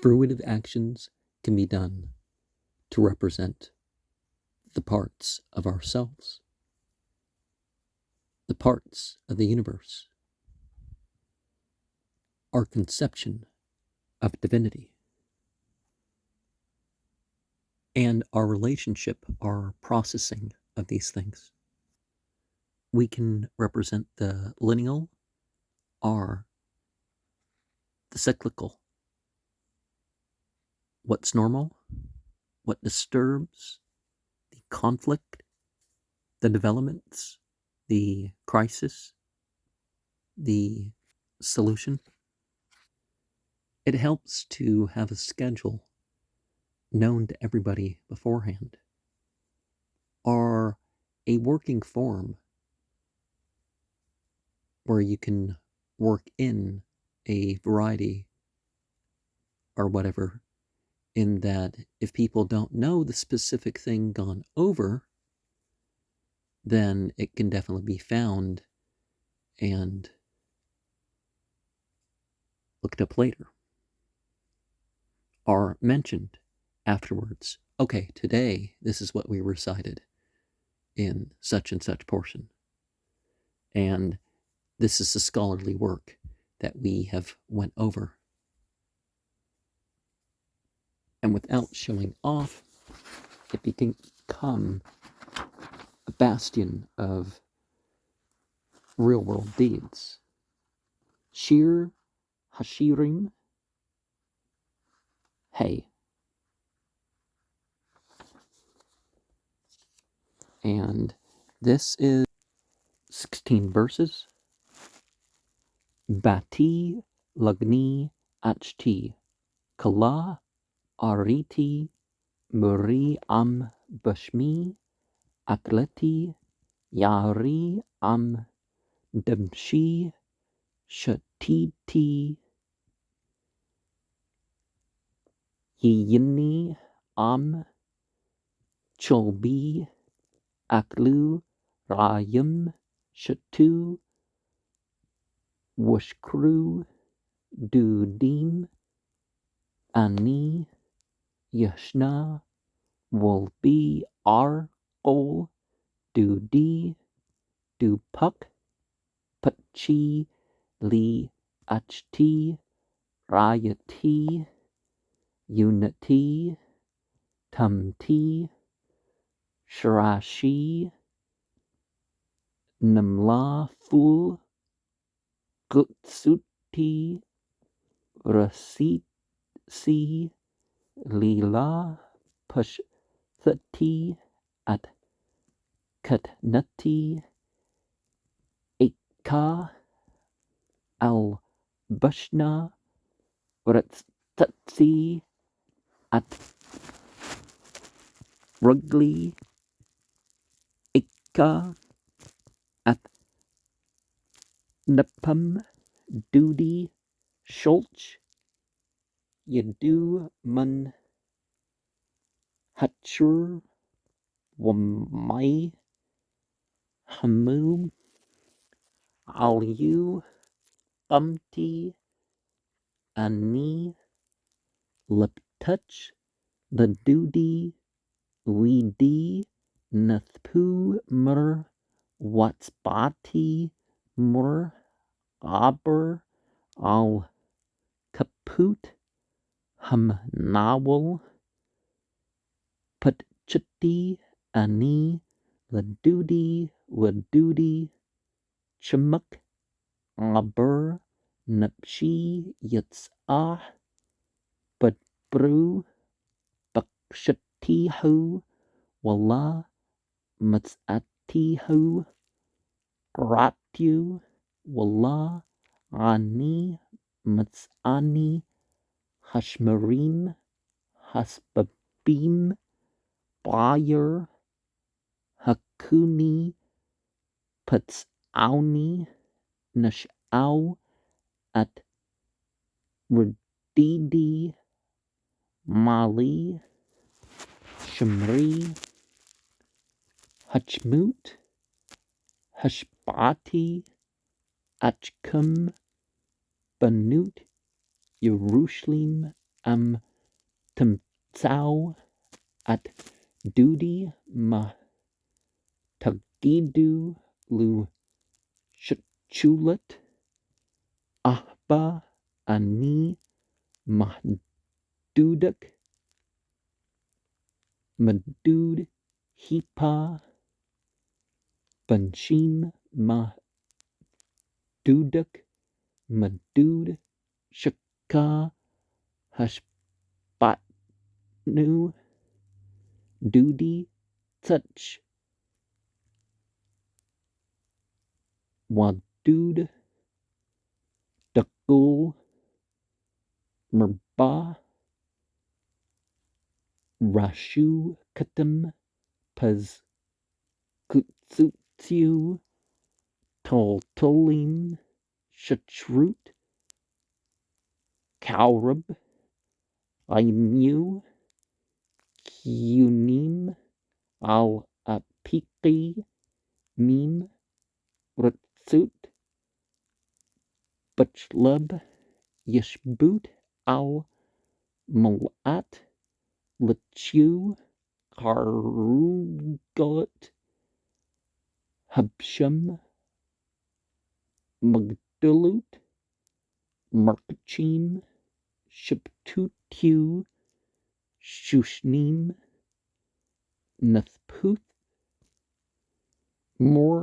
fruitive actions can be done to represent the parts of ourselves, the parts of the universe, our conception of divinity, and our relationship, our processing of these things. We can represent the lineal or the cyclical. What's normal, what disturbs, the conflict, the developments, the crisis, the solution. It helps to have a schedule known to everybody beforehand, or a working form where you can work in a variety or whatever, in that if people don't know the specific thing gone over, then it can definitely be found and looked up later or mentioned afterwards. Okay, today this is what we recited in such and such portion, and this is the scholarly work that we have went over. And without showing off, it can become a bastion of real world deeds. Shir Hasheereem. Hey. And this is 16 verses. Bati Lagni Achti Kala Ariti Muri Am Bashmi Akleti Yari Am Damshi Shatiti Yini Am Cholbi Aklu Rayam Shatu Washkru Dudim Ani Yashna Wolbi Ar Ol Dudi Dupuk Pachi Li Achti Rayati Unity Tamti Shrashi Namla Ful Gutsuti Rasisi Lila Pashthati At Katnati Eka Al Bashna Ratsi At Rugli Eka At Napam Dudi Schulch Yadu Man Hatchur Wamai Hamum Aliu Umti Ani Leptouch the Dudi Weedi Nathpu Mur Watsbati Mur Aber Al Kaput Hum Nawal Patchuti Ani Ladudi Wadudi Chamuk Aber Napshi Yatsah Badbru Bakshatihu Wallah Matsatihu Ratu Wallah Ani Matsani Hashmerim Hasbabim Bayer Hakuni Patsauni Nashau At Rudidi Mali Shemri Hachmut Hashbati Achkum Banut Yerushalim am timtsau at dudi ma tagidu lu chulat ahba ani mahdudak madud hipa banshim mahdudak madud shaka hashpatnu dudi touch wadud dakul merba rashu katam paz kutsutsu toltolim shatrut kaurab ainu kunim al apiki mim ratsut bachlub yashbut al malat lachu karugot habsham magdalut markachim shaptutu shushnim nathputh mor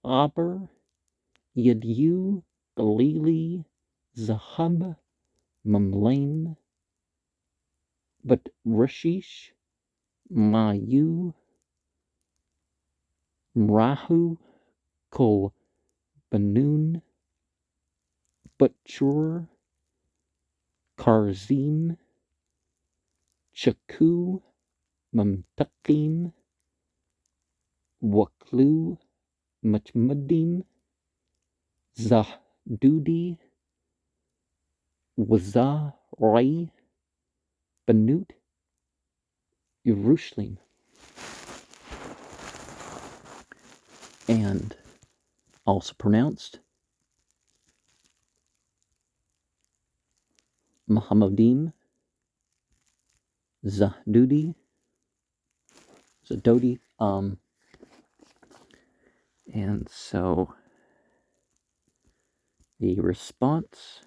aber yadu galili zahab mamlaim but rashish mayu mrahu kol banun butchur karzim chaku mamtakim waklu machmadim zahdudi wazarai banut Yerushalayim. And also pronounced Muhammadim Zadodi. And so the response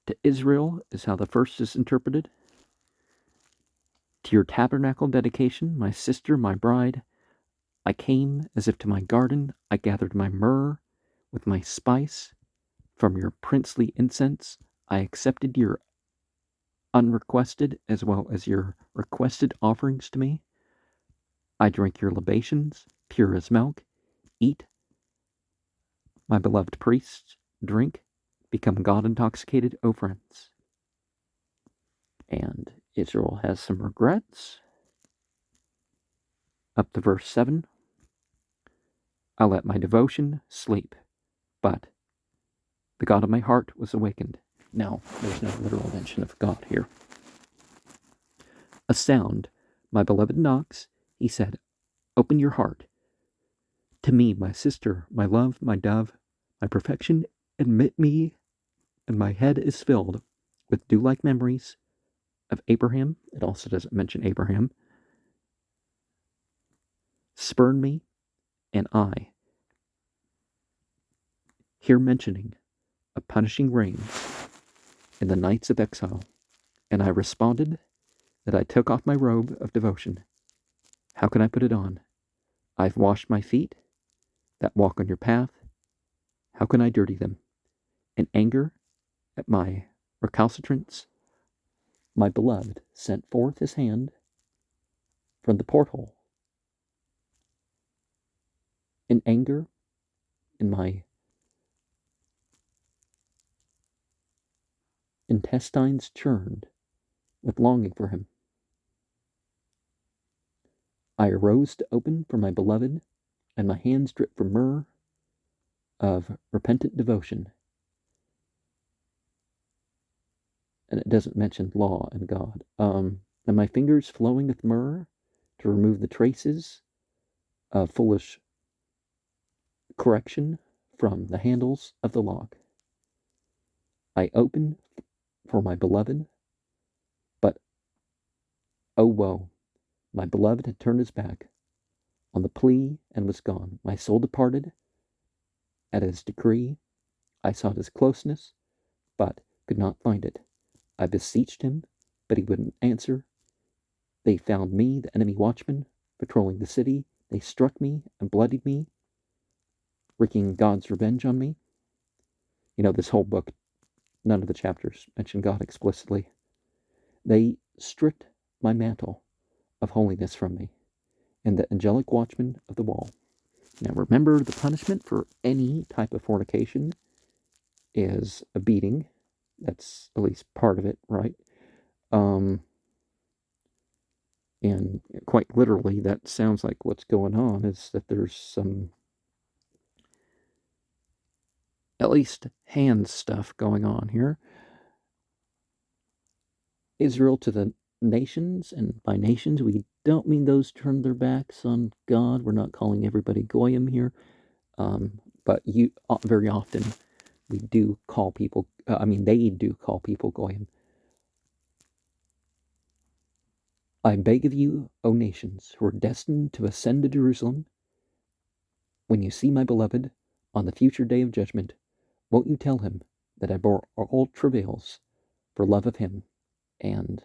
to Israel is how the first is interpreted. To your tabernacle dedication, my sister, my bride, I came as if to my garden. I gathered my myrrh with my spice. From your princely incense, I accepted your unrequested as well as your requested offerings to me. I drink your libations, pure as milk. Eat, my beloved priests, drink, become God-intoxicated, O friends. And Israel has some regrets. Up to verse 7. I let my devotion sleep, but the God of my heart was awakened. Now, there's no literal mention of God here. A sound, my beloved knocks, he said, open your heart. To me, my sister, my love, my dove, my perfection, admit me, and my head is filled with dew-like memories of Abraham. It also doesn't mention Abraham. Spurn me, and I hear mentioning a punishing rain in the nights of exile. And I responded that I took off my robe of devotion. How can I put it on? I've washed my feet that walk on your path. How can I dirty them? In anger at my recalcitrance, my beloved sent forth his hand from the porthole. In anger, in my intestines churned with longing for him. I arose to open for my beloved, and my hands dripped from myrrh of repentant devotion. And it doesn't mention law and God. And my fingers flowing with myrrh to remove the traces of foolish correction from the handles of the log. I open for my beloved, but, oh woe, my beloved had turned his back on the plea and was gone. My soul departed at his decree. I sought his closeness, but could not find it. I beseeched him, but he wouldn't answer. They found me, the enemy watchman, patrolling the city. They struck me and bloodied me, wreaking God's revenge on me. You know, this whole book, none of the chapters mention God explicitly. They stripped my mantle of holiness from me, and the angelic watchman of the wall. Now remember, the punishment for any type of fornication is a beating. That's at least part of it, right? And quite literally, that sounds like what's going on is that there's some, at least hand stuff going on here. Israel to the nations, and by nations we don't mean those turned their backs on God. We're not calling everybody goyim here, but very often we do call people, they do call people goyim. I beg of you, O nations, who are destined to ascend to Jerusalem, when you see my beloved on the future day of judgment, won't you tell him that I bore all travails for love of him? And,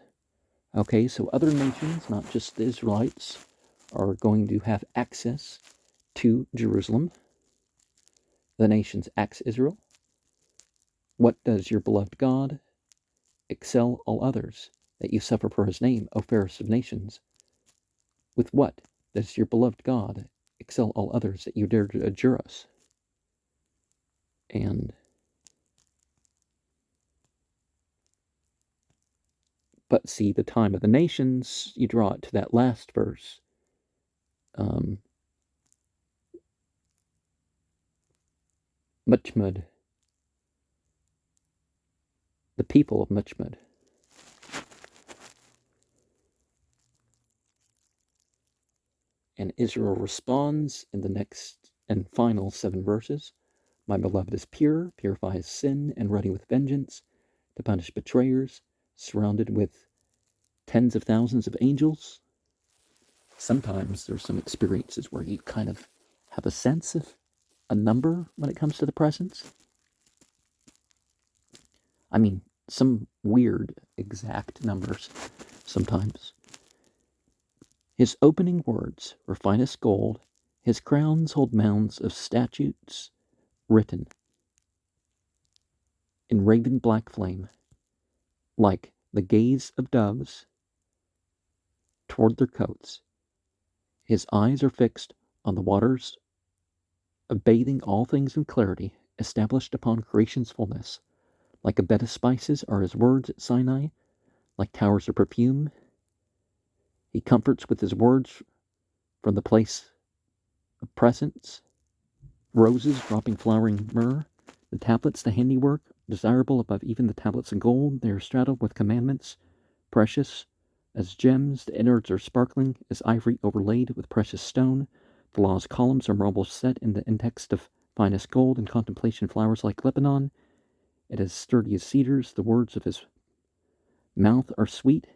okay, so other nations, not just the Israelites, are going to have access to Jerusalem. The nations axe Israel. What does your beloved God excel all others, that you suffer for his name, O fairest of nations? With what does your beloved God excel all others, that you dare to adjure us? But see, the time of the nations, you draw it to that last verse. Muchmud, the people of Muchmud. And Israel responds in the next and final 7 verses. My beloved is pure, purifies sin, and ready with vengeance to punish betrayers, surrounded with tens of thousands of angels. Sometimes there's some experiences where you kind of have a sense of a number when it comes to the presence. I mean, some weird exact numbers sometimes. His opening words were finest gold. His crowns hold mounds of statutes written in raven black flame, like the gaze of doves toward their coats. His eyes are fixed on the waters of bathing all things in clarity, established upon creation's fullness. Like a bed of spices are his words at Sinai, like towers of perfume. He comforts with his words from the place of presence, roses dropping flowering myrrh, the tablets, the handiwork, desirable above even the tablets of gold. They are straddled with commandments, precious as gems. The innards are sparkling as ivory overlaid with precious stone. The law's columns are marble set in the intext of finest gold, and contemplation flowers like Lebanon. It is sturdy as cedars. The words of his mouth are sweet.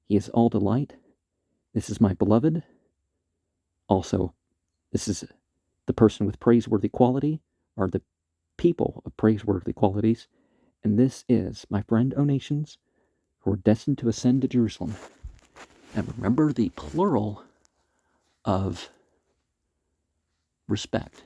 He is all delight. This is my beloved. Also, this is the person with praiseworthy quality, or the people of praiseworthy qualities. And this is my friend, O nations, who are destined to ascend to Jerusalem. And remember the plural of respect.